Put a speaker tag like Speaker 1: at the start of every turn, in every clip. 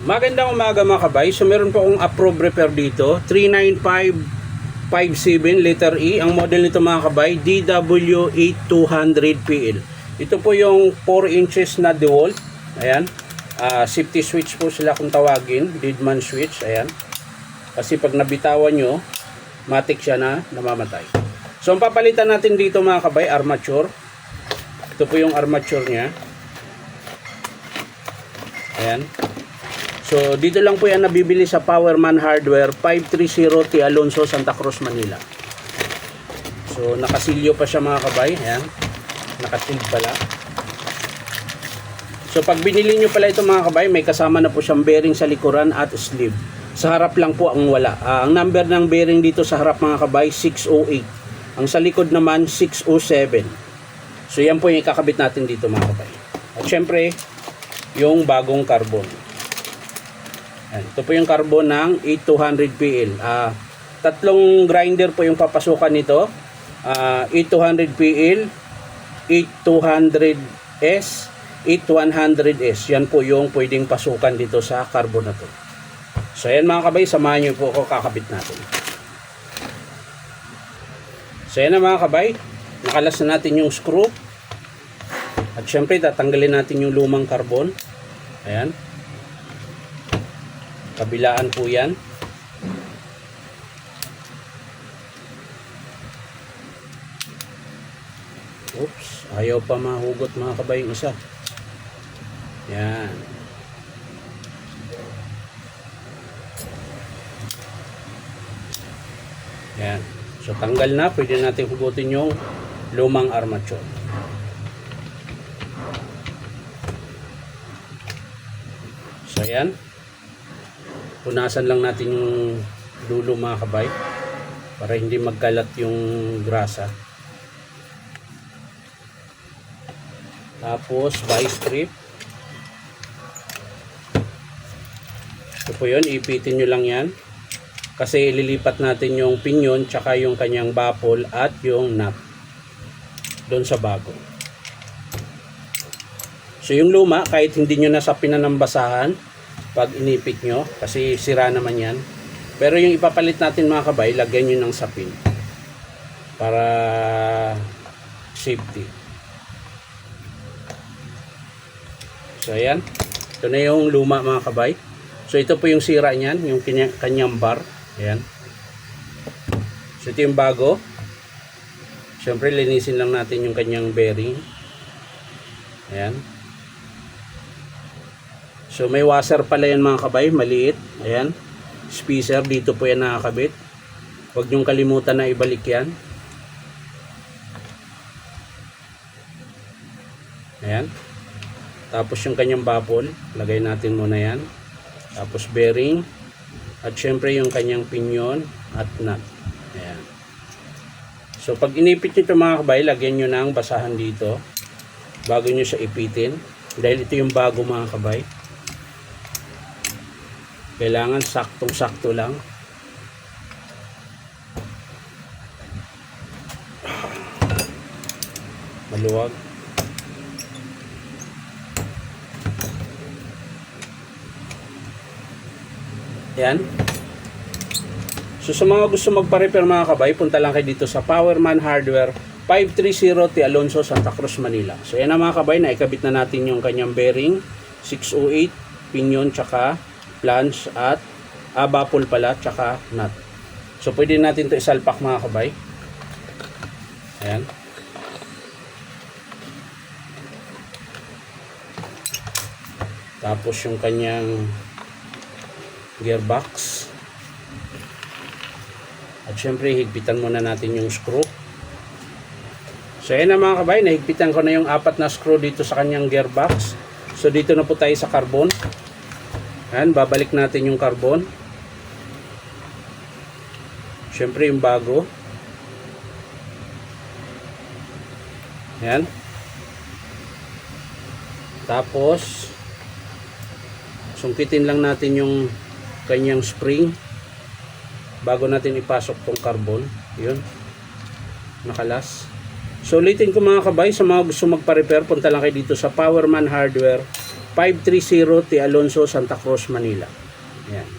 Speaker 1: Magandang umaga mga kabay. So meron po akong approved repair dito, 39557 letter E. Ang model nito mga kabay, DW8200PL. Ito po yung 4 inches na DeWalt. Ayan. Safety switch po sila kung tawagin, leadman switch. Ayan. Kasi pag nabitawan nyo, matik siya na namamatay. So ang papalitan natin dito mga kabay, armature. Ito po yung armature nya. Ayan. So, dito lang po yan nabibili sa Powerman Hardware, 530 T. Alonso, Santa Cruz, Manila. So, nakasilyo pa siya mga kabay. Ayan. Nakatil pala. So, pag binili nyo pala ito mga kabay, may kasama na po siyang bearing sa likuran at sleeve. Sa harap lang po ang wala. Ang number ng bearing dito sa harap mga kabay, 608. Ang sa likod naman, 607. So, yan po yung ikakabit natin dito mga kabay. At syempre, yung bagong carbon. Ito po yung carbon ng 8200PL. Tatlong grinder po yung papasukan nito. 8200PL, 8200S, 8100S. Yan po yung pwedeng pasukan dito sa carbon na to. So yan mga kabay, samahan nyo po ako kakabit natin. So yan na mga kabay, nakalas na natin yung screw. At syempre tatanggalin natin yung lumang carbon. Ayan. Kabilaan po yan. Oops, ayaw pa mahugot mga kabay yung isa. Yan. Yan. So tanggal na, pwede natin hugutin yung lumang armature. So yan. Punasan lang natin yung dulo mga kabay para hindi magkalat yung grasa. Tapos vice strip. Ito po yun, ipitin nyo lang yan kasi ililipat natin yung pinyon tsaka yung kanyang baffle at yung nut doon sa bago. So yung luma, kahit hindi nyo nasapin na ng basahan pag inipit nyo, kasi sira naman yan. Pero yung ipapalit natin mga kabay, lagyan nyo ng sapin para safety. So ayan, ito na yung luma mga kabay. So ito po yung sira nyan, yung kanyang bar. Ayan. So ito yung bago. Siyempre linisin lang natin yung kanyang bearing. Ayan. So may washer pala yan mga kabay, maliit. Ayan. Spacer, dito po yan nakakabit. Huwag niyong kalimutan na ibalik yan. Ayan. Tapos yung kanyang baffle, lagay natin muna yan. Tapos bearing. At syempre yung kanyang pinyon at nut. Ayan. So pag inipit nyo ito mga kabay, lagyan nyo ng basahan dito bago nyo siya ipitin. Dahil ito yung bago mga kabay. Kailangan saktong-sakto lang. Maluwag. Yan. So sa mga gusto magpa-repair mga kabay, punta lang kayo dito sa Powerman Hardware, 530 T. Alonso, Santa Cruz, Manila. So yan na mga kabay, naikabit na natin yung kanyang bearing, 608, pinyon, tsaka flange at baffle pala tsaka nut. So pwede natin to isalpak mga kabay. Ayan. Tapos yung kanyang gearbox. At syempre higpitan muna natin yung screw. So ayan na mga kabay, nahigpitan ko na yung 4 na screw dito sa kanyang gearbox. So dito na po tayo sa carbon. Ayan, babalik natin yung carbon. Siyempre yung bago. Ayan. Tapos sungkitin lang natin yung kanyang spring bago natin ipasok tong carbon. Yun. Nakalas. So ulitin ko mga kabay, sa mga gusto magpa-repair, punta lang kayo dito sa Powerman Hardware, 530 T. Alonso, Santa Cruz, Manila. Ayan.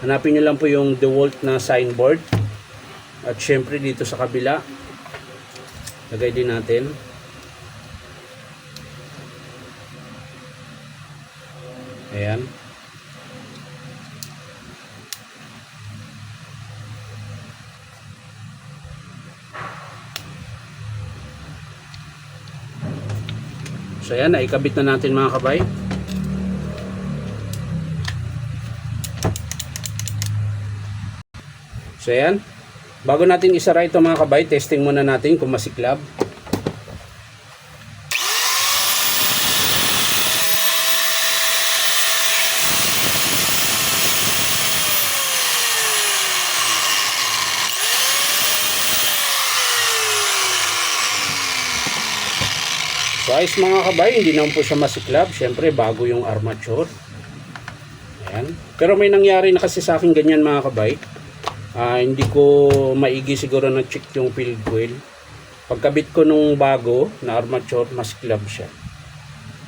Speaker 1: Hanapin nyo lang po yung DeWalt na signboard. At syempre dito sa kabila, lagay din natin. Ayan. So ayan, naikabit na natin mga kabay. So ayan, bago natin isara ito mga kabay, testing muna natin kung masiklab. So ayos mga kabay, hindi naman po siya masiklab. Siyempre bago yung armature. Ayan. Pero may nangyari na kasi sa akin ganyan mga kabay. Hindi ko maigi siguro na-check yung field coil. Pagkabit ko nung bago na armature, masiklab siya.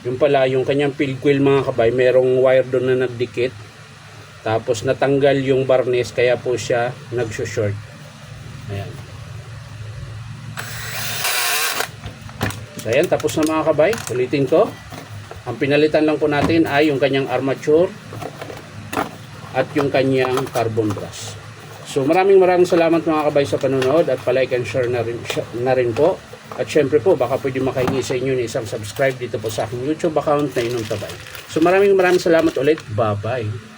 Speaker 1: Yung pala, yung kanyang field coil mga kabay, merong wire doon na nagdikit. Tapos natanggal yung barnes, kaya po siya nag-short. Ayan. So ayan, tapos na mga kabay. Ulitin ko. Ang pinalitan lang po natin ay yung kanyang armature at yung kanyang carbon brush. So maraming salamat mga kabay sa panonood at palike and share na rin po. At syempre po, baka pwede makahingi sa inyo ng isang subscribe dito po sa aking YouTube account na Inong Tabay. So maraming salamat ulit. Bye-bye.